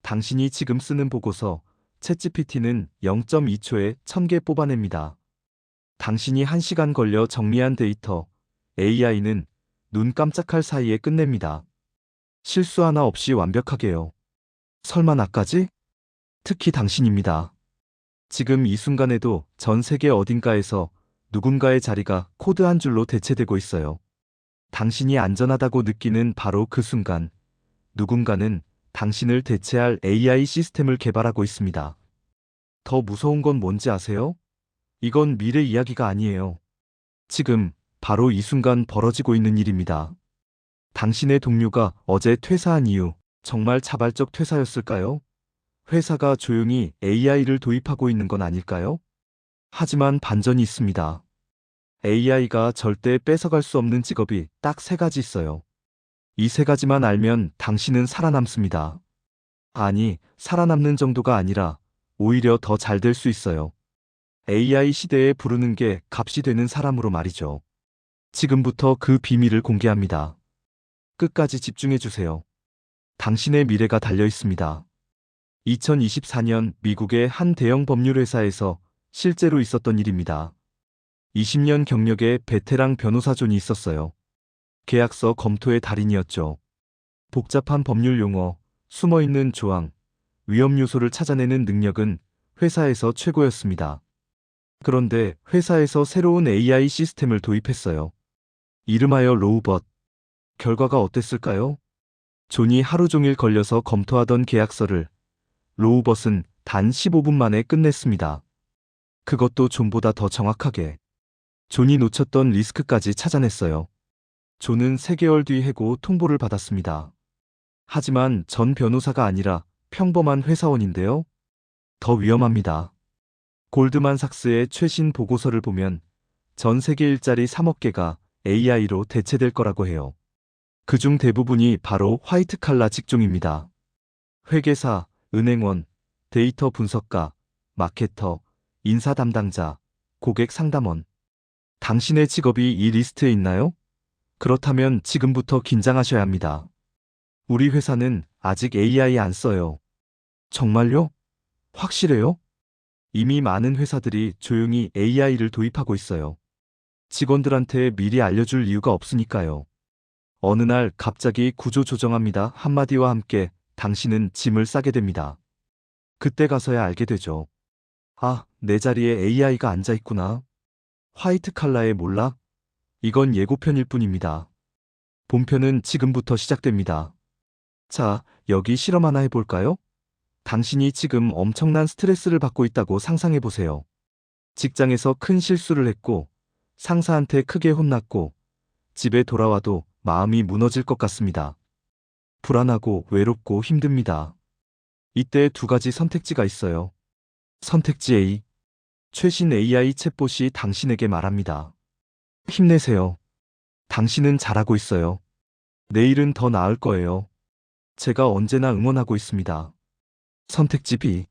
당신이 지금 쓰는 보고서 챗GPT는 0.2초에 1000개 뽑아냅니다. 당신이 1시간 걸려 정리한 데이터, AI는 눈 깜짝할 사이에 끝냅니다. 실수 하나 없이 완벽하게요. 설마 나까지? 특히 당신입니다. 지금 이 순간에도 전 세계 어딘가에서 누군가의 자리가 코드 한 줄로 대체되고 있어요. 당신이 안전하다고 느끼는 바로 그 순간, 누군가는 당신을 대체할 AI 시스템을 개발하고 있습니다. 더 무서운 건 뭔지 아세요? 이건 미래 이야기가 아니에요. 지금, 바로 이 순간 벌어지고 있는 일입니다. 당신의 동료가 어제 퇴사한 이유, 정말 자발적 퇴사였을까요? 회사가 조용히 AI를 도입하고 있는 건 아닐까요? 하지만 반전이 있습니다. AI가 절대 뺏어갈 수 없는 직업이 딱 3가지 있어요. 이 3가지만 알면 당신은 살아남습니다. 아니, 살아남는 정도가 아니라 오히려 더 잘 될 수 있어요. AI 시대에 부르는 게 값이 되는 사람으로 말이죠. 지금부터 그 비밀을 공개합니다. 끝까지 집중해 주세요. 당신의 미래가 달려 있습니다. 2024년 미국의 한 대형 법률 회사에서 실제로 있었던 일입니다. 20년 경력의 베테랑 변호사 존이 있었어요. 계약서 검토의 달인이었죠. 복잡한 법률 용어, 숨어있는 조항, 위험 요소를 찾아내는 능력은 회사에서 최고였습니다. 그런데 회사에서 새로운 AI 시스템을 도입했어요. 이름하여 로우벗. 결과가 어땠을까요? 존이 하루 종일 걸려서 검토하던 계약서를 로우벗은 단 15분 만에 끝냈습니다. 그것도 존보다 더 정확하게. 존이 놓쳤던 리스크까지 찾아냈어요. 존은 3개월 뒤 해고 통보를 받았습니다. 하지만 전 변호사가 아니라 평범한 회사원인데요. 더 위험합니다. 골드만삭스의 최신 보고서를 보면 전 세계 일자리 3억 개가 AI로 대체될 거라고 해요. 그중 대부분이 바로 화이트 칼라 직종입니다. 회계사, 은행원, 데이터 분석가, 마케터, 인사 담당자, 고객 상담원. 당신의 직업이 이 리스트에 있나요? 그렇다면 지금부터 긴장하셔야 합니다. 우리 회사는 아직 AI 안 써요. 정말요? 확실해요? 이미 많은 회사들이 조용히 AI를 도입하고 있어요. 직원들한테 미리 알려줄 이유가 없으니까요. 어느 날 갑자기 구조 조정합니다 한마디와 함께 당신은 짐을 싸게 됩니다. 그때 가서야 알게 되죠. 아, 내 자리에 AI가 앉아 있구나. 화이트 칼라의 몰락? 이건 예고편일 뿐입니다. 본편은 지금부터 시작됩니다. 자, 여기 실험 하나 해볼까요? 당신이 지금 엄청난 스트레스를 받고 있다고 상상해보세요. 직장에서 큰 실수를 했고, 상사한테 크게 혼났고, 집에 돌아와도 마음이 무너질 것 같습니다. 불안하고 외롭고 힘듭니다. 이때 2가지 선택지가 있어요. 선택지 A. 최신 AI 챗봇이 당신에게 말합니다. 힘내세요. 당신은 잘하고 있어요. 내일은 더 나을 거예요. 제가 언제나 응원하고 있습니다. 선택지 B.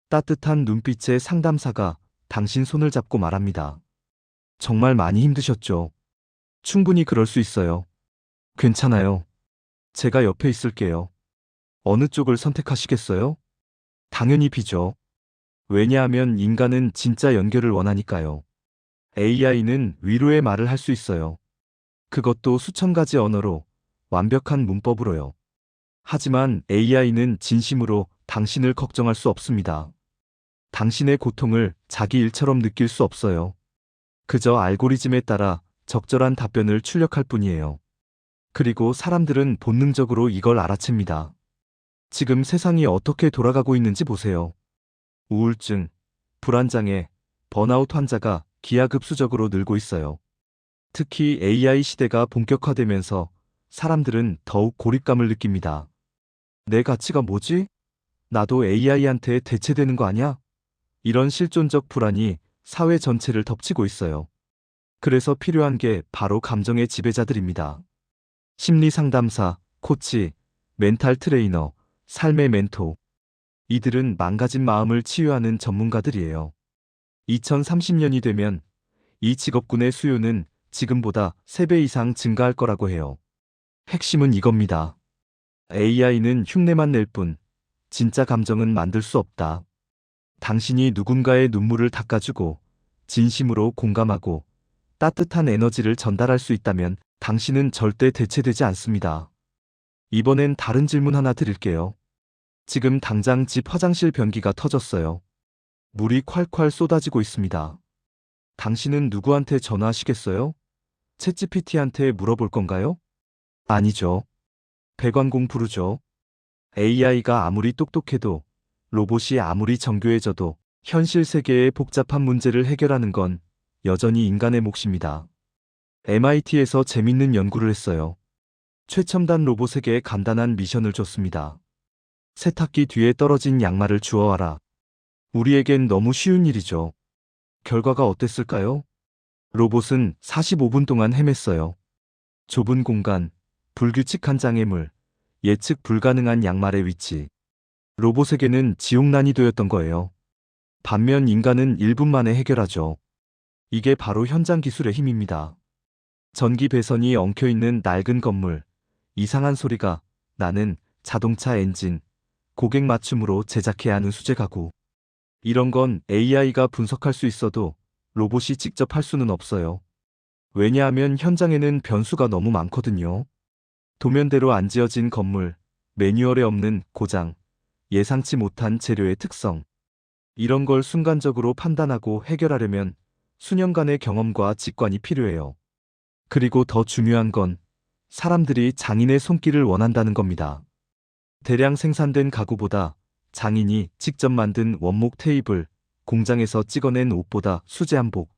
따뜻한 눈빛의 상담사가 당신 손을 잡고 말합니다. 정말 많이 힘드셨죠? 충분히 그럴 수 있어요. 괜찮아요. 제가 옆에 있을게요. 어느 쪽을 선택하시겠어요? 당연히 B죠. 왜냐하면 인간은 진짜 연결을 원하니까요. AI는 위로의 말을 할 수 있어요. 그것도 수천 가지 언어로, 완벽한 문법으로요. 하지만 AI는 진심으로 당신을 걱정할 수 없습니다. 당신의 고통을 자기 일처럼 느낄 수 없어요. 그저 알고리즘에 따라 적절한 답변을 출력할 뿐이에요. 그리고 사람들은 본능적으로 이걸 알아챕니다. 지금 세상이 어떻게 돌아가고 있는지 보세요. 우울증, 불안장애, 번아웃 환자가 기하급수적으로 늘고 있어요. 특히 AI 시대가 본격화되면서 사람들은 더욱 고립감을 느낍니다. 내 가치가 뭐지? 나도 AI한테 대체되는 거 아냐? 이런 실존적 불안이 사회 전체를 덮치고 있어요. 그래서 필요한 게 바로 감정의 지배자들입니다. 심리 상담사, 코치, 멘탈 트레이너, 삶의 멘토. 이들은 망가진 마음을 치유하는 전문가들이에요. 2030년이 되면 이 직업군의 수요는 지금보다 3배 이상 증가할 거라고 해요. 핵심은 이겁니다. AI는 흉내만 낼 뿐, 진짜 감정은 만들 수 없다. 당신이 누군가의 눈물을 닦아주고 진심으로 공감하고 따뜻한 에너지를 전달할 수 있다면 당신은 절대 대체되지 않습니다. 이번엔 다른 질문 하나 드릴게요. 지금 당장 집 화장실 변기가 터졌어요. 물이 콸콸 쏟아지고 있습니다. 당신은 누구한테 전화하시겠어요? 챗GPT한테 물어볼 건가요? 아니죠. 배관공 부르죠. AI가 아무리 똑똑해도, 로봇이 아무리 정교해져도 현실 세계의 복잡한 문제를 해결하는 건 여전히 인간의 몫입니다. MIT에서 재밌는 연구를 했어요. 최첨단 로봇에게 간단한 미션을 줬습니다. 세탁기 뒤에 떨어진 양말을 주워와라. 우리에겐 너무 쉬운 일이죠. 결과가 어땠을까요? 로봇은 45분 동안 헤맸어요. 좁은 공간, 불규칙한 장애물, 예측 불가능한 양말의 위치. 로봇에게는 지옥 난이도였던 거예요. 반면 인간은 1분 만에 해결하죠. 이게 바로 현장 기술의 힘입니다. 전기 배선이 엉켜있는 낡은 건물, 이상한 소리가 나는 자동차 엔진, 고객 맞춤으로 제작해야 하는 수제 가구. 이런 건 AI가 분석할 수 있어도 로봇이 직접 할 수는 없어요. 왜냐하면 현장에는 변수가 너무 많거든요. 도면대로 안 지어진 건물, 매뉴얼에 없는 고장, 예상치 못한 재료의 특성. 이런 걸 순간적으로 판단하고 해결하려면 수년간의 경험과 직관이 필요해요. 그리고 더 중요한 건 사람들이 장인의 손길을 원한다는 겁니다. 대량 생산된 가구보다 장인이 직접 만든 원목 테이블, 공장에서 찍어낸 옷보다 수제한 복.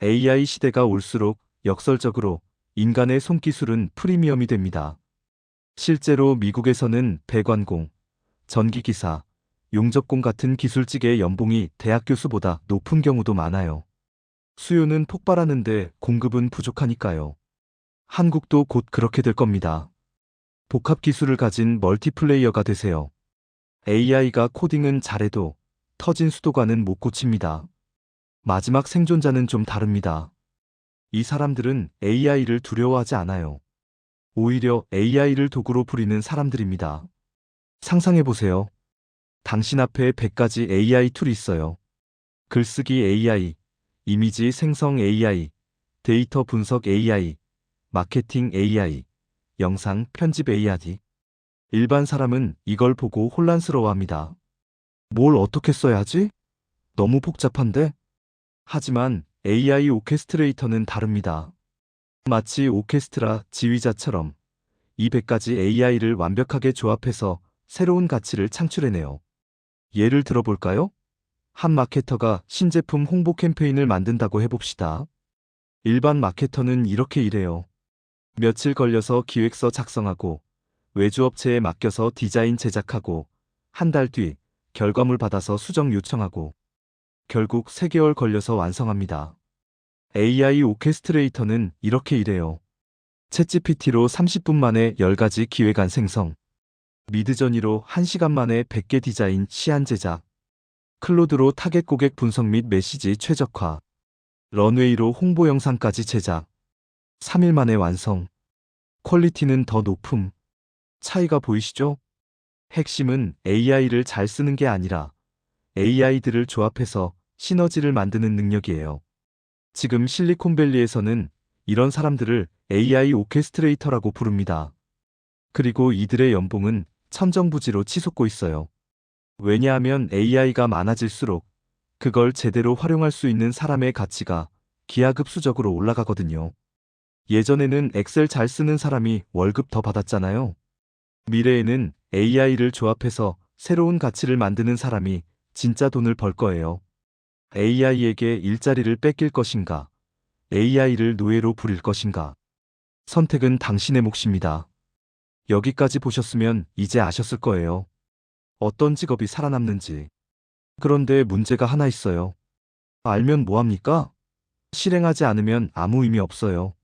AI 시대가 올수록 역설적으로 인간의 손기술은 프리미엄이 됩니다. 실제로 미국에서는 배관공, 전기기사, 용접工같은 기술직의 연봉이 대학 교수보다 높은 경우도 많아요. 수요는 폭발하는데 공급은 부족하니까요. 한국도 곧 그렇게 될 겁니다. 복합 기술을 가진 멀티플레이어가 되세요. AI가 코딩은 잘해도 터진 수도관은 못 고칩니다. 마지막 생존자는 좀 다릅니다. 이 사람들은 AI를 두려워하지 않아요. 오히려 AI를 도구로 부리는 사람들입니다. 상상해보세요. 당신 앞에 100가지 AI 툴이 있어요. 글쓰기 AI, 이미지 생성 AI, 데이터 분석 AI, 마케팅 AI, 영상 편집 AI. 일반 사람은 이걸 보고 혼란스러워합니다. 뭘 어떻게 써야 하지? 너무 복잡한데? 하지만 AI 오케스트레이터는 다릅니다. 마치 오케스트라 지휘자처럼 이 100가지 AI를 완벽하게 조합해서 새로운 가치를 창출해내요. 예를 들어볼까요? 한 마케터가 신제품 홍보 캠페인을 만든다고 해봅시다. 일반 마케터는 이렇게 일해요. 며칠 걸려서 기획서 작성하고 외주업체에 맡겨서 디자인 제작하고 한 달 뒤 결과물 받아서 수정 요청하고 결국 3개월 걸려서 완성합니다. AI 오케스트레이터는 이렇게 일해요. 챗GPT로 30분 만에 10가지 기획안 생성, 미드저니로 1시간 만에 100개 디자인 시안 제작, 클로드로 타겟 고객 분석 및 메시지 최적화, 런웨이로 홍보 영상까지 제작, 3일 만에 완성. 퀄리티는 더 높음. 차이가 보이시죠? 핵심은 AI를 잘 쓰는 게 아니라 AI들을 조합해서 시너지를 만드는 능력이에요. 지금 실리콘밸리에서는 이런 사람들을 AI 오케스트레이터라고 부릅니다. 그리고 이들의 연봉은 천정부지로 치솟고 있어요. 왜냐하면 AI가 많아질수록 그걸 제대로 활용할 수 있는 사람의 가치가 기하급수적으로 올라가거든요. 예전에는 엑셀 잘 쓰는 사람이 월급 더 받았잖아요. 미래에는 AI를 조합해서 새로운 가치를 만드는 사람이 진짜 돈을 벌 거예요. AI에게 일자리를 뺏길 것인가? AI를 노예로 부릴 것인가? 선택은 당신의 몫입니다. 여기까지 보셨으면 이제 아셨을 거예요. 어떤 직업이 살아남는지. 그런데 문제가 하나 있어요. 알면 뭐합니까? 실행하지 않으면 아무 의미 없어요.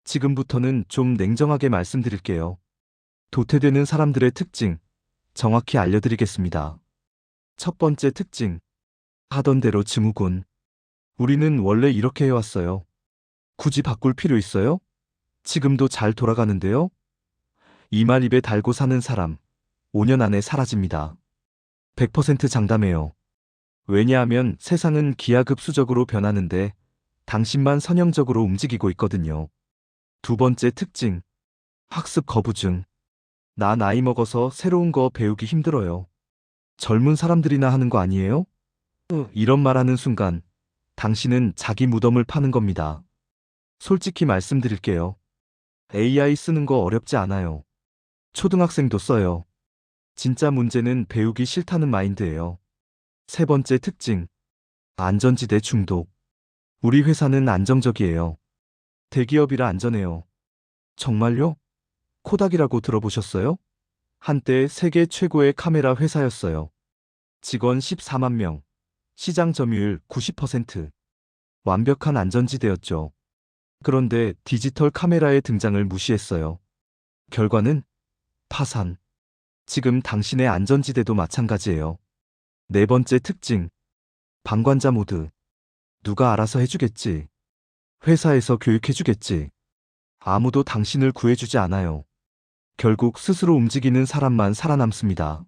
지금부터는 좀 냉정하게 말씀드릴게요. 도태되는 사람들의 특징, 정확히 알려드리겠습니다. 첫 번째 특징, 하던 대로 증후군. 우리는 원래 이렇게 해왔어요. 굳이 바꿀 필요 있어요? 지금도 잘 돌아가는데요? 이 말 입에 달고 사는 사람, 5년 안에 사라집니다. 100% 장담해요. 왜냐하면 세상은 기하급수적으로 변하는데 당신만 선형적으로 움직이고 있거든요. 두 번째 특징. 학습 거부증. 나 나이 먹어서 새로운 거 배우기 힘들어요. 젊은 사람들이나 하는 거 아니에요? 이런 말 하는 순간 당신은 자기 무덤을 파는 겁니다. 솔직히 말씀드릴게요. AI 쓰는 거 어렵지 않아요. 초등학생도 써요. 진짜 문제는 배우기 싫다는 마인드예요. 세 번째 특징. 안전지대 중독. 우리 회사는 안정적이에요. 대기업이라 안전해요. 정말요? 코닥이라고 들어보셨어요? 한때 세계 최고의 카메라 회사였어요. 직원 14만 명, 시장 점유율 90%. 완벽한 안전지대였죠. 그런데 디지털 카메라의 등장을 무시했어요. 결과는 파산. 지금 당신의 안전지대도 마찬가지예요. 네 번째 특징. 방관자 모드. 누가 알아서 해주겠지. 회사에서 교육해주겠지. 아무도 당신을 구해주지 않아요. 결국 스스로 움직이는 사람만 살아남습니다.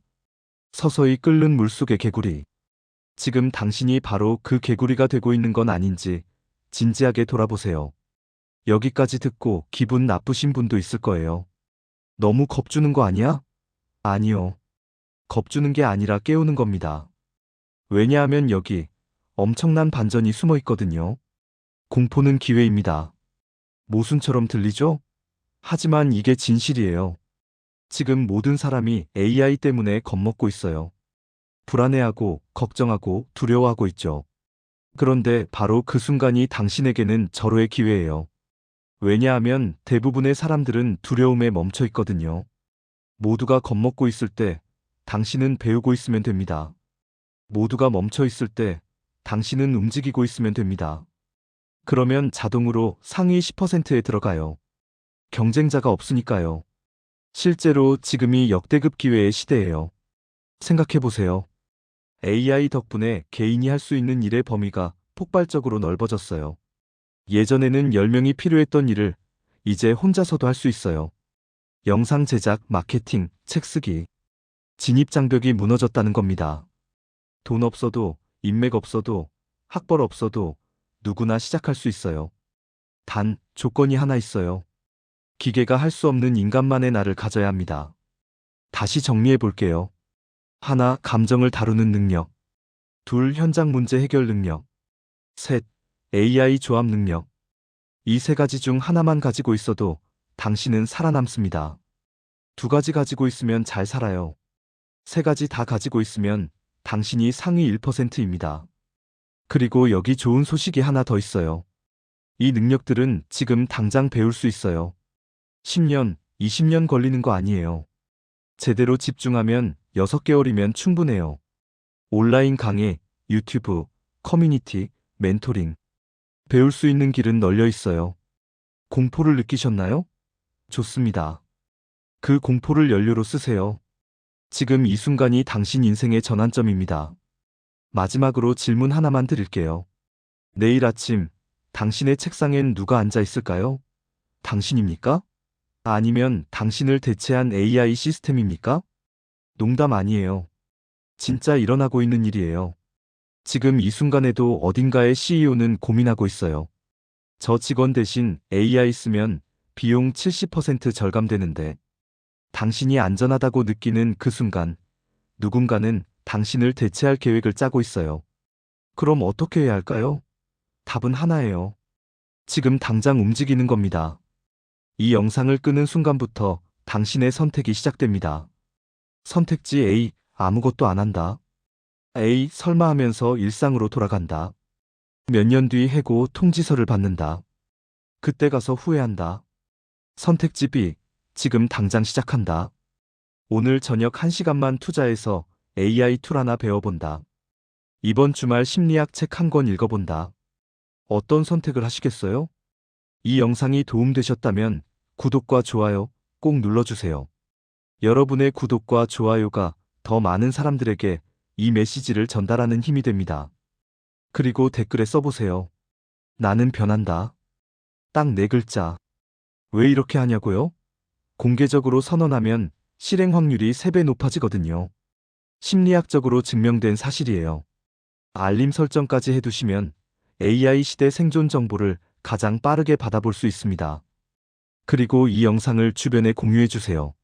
서서히 끓는 물속의 개구리. 지금 당신이 바로 그 개구리가 되고 있는 건 아닌지 진지하게 돌아보세요. 여기까지 듣고 기분 나쁘신 분도 있을 거예요. 너무 겁주는 거 아니야? 아니요. 겁주는 게 아니라 깨우는 겁니다. 왜냐하면 여기 엄청난 반전이 숨어 있거든요. 공포는 기회입니다. 모순처럼 들리죠? 하지만 이게 진실이에요. 지금 모든 사람이 AI 때문에 겁먹고 있어요. 불안해하고 걱정하고 두려워하고 있죠. 그런데 바로 그 순간이 당신에게는 절호의 기회예요. 왜냐하면 대부분의 사람들은 두려움에 멈춰 있거든요. 모두가 겁먹고 있을 때 당신은 배우고 있으면 됩니다. 모두가 멈춰 있을 때 당신은 움직이고 있으면 됩니다. 그러면 자동으로 상위 10%에 들어가요. 경쟁자가 없으니까요. 실제로 지금이 역대급 기회의 시대예요. 생각해보세요. AI 덕분에 개인이 할 수 있는 일의 범위가 폭발적으로 넓어졌어요. 예전에는 10명이 필요했던 일을 이제 혼자서도 할 수 있어요. 영상 제작, 마케팅, 책 쓰기. 진입장벽이 무너졌다는 겁니다. 돈 없어도, 인맥 없어도, 학벌 없어도 누구나 시작할 수 있어요. 단, 조건이 하나 있어요. 기계가 할 수 없는 인간만의 나를 가져야 합니다. 다시 정리해 볼게요. 하나, 감정을 다루는 능력. 둘, 현장 문제 해결 능력. 셋, AI 조합 능력. 이 세 가지 중 하나만 가지고 있어도 당신은 살아남습니다. 두 가지 가지고 있으면 잘 살아요. 세 가지 다 가지고 있으면 당신이 상위 1%입니다. 그리고 여기 좋은 소식이 하나 더 있어요. 이 능력들은 지금 당장 배울 수 있어요. 10년, 20년 걸리는 거 아니에요. 제대로 집중하면 6개월이면 충분해요. 온라인 강의, 유튜브, 커뮤니티, 멘토링. 배울 수 있는 길은 널려 있어요. 공포를 느끼셨나요? 좋습니다. 그 공포를 연료로 쓰세요. 지금 이 순간이 당신 인생의 전환점입니다. 마지막으로 질문 하나만 드릴게요. 내일 아침 당신의 책상엔 누가 앉아 있을까요? 당신입니까? 아니면 당신을 대체한 AI 시스템입니까? 농담 아니에요. 진짜 일어나고 있는 일이에요. 지금 이 순간에도 어딘가의 CEO는 고민하고 있어요. 저 직원 대신 AI 쓰면 비용 70% 절감되는데 당신이 안전하다고 느끼는 그 순간 누군가는 당신을 대체할 계획을 짜고 있어요. 그럼 어떻게 해야 할까요? 답은 하나예요. 지금 당장 움직이는 겁니다. 이 영상을 끄는 순간부터 당신의 선택이 시작됩니다. 선택지 A, 아무것도 안 한다. A, 설마 하면서 일상으로 돌아간다. 몇 년 뒤 해고 통지서를 받는다. 그때 가서 후회한다. 선택지 B, 지금 당장 시작한다. 오늘 저녁 1시간만 투자해서 AI 툴 하나 배워본다. 이번 주말 심리학 책 한 권 읽어본다. 어떤 선택을 하시겠어요? 이 영상이 도움되셨다면 구독과 좋아요 꼭 눌러주세요. 여러분의 구독과 좋아요가 더 많은 사람들에게 이 메시지를 전달하는 힘이 됩니다. 그리고 댓글에 써보세요. 나는 변한다. 딱 4글자. 왜 이렇게 하냐고요? 공개적으로 선언하면 실행 확률이 3배 높아지거든요. 심리학적으로 증명된 사실이에요. 알림 설정까지 해두시면 AI 시대 생존 정보를 가장 빠르게 받아볼 수 있습니다. 그리고 이 영상을 주변에 공유해주세요.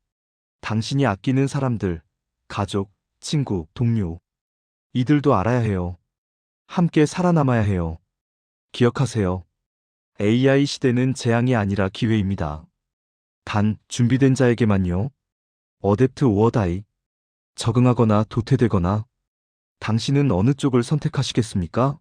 당신이 아끼는 사람들, 가족, 친구, 동료, 이들도 알아야 해요. 함께 살아남아야 해요. 기억하세요. AI 시대는 재앙이 아니라 기회입니다. 단, 준비된 자에게만요. 어댑트 오어 다이. 적응하거나 도태되거나. 당신은 어느 쪽을 선택하시겠습니까?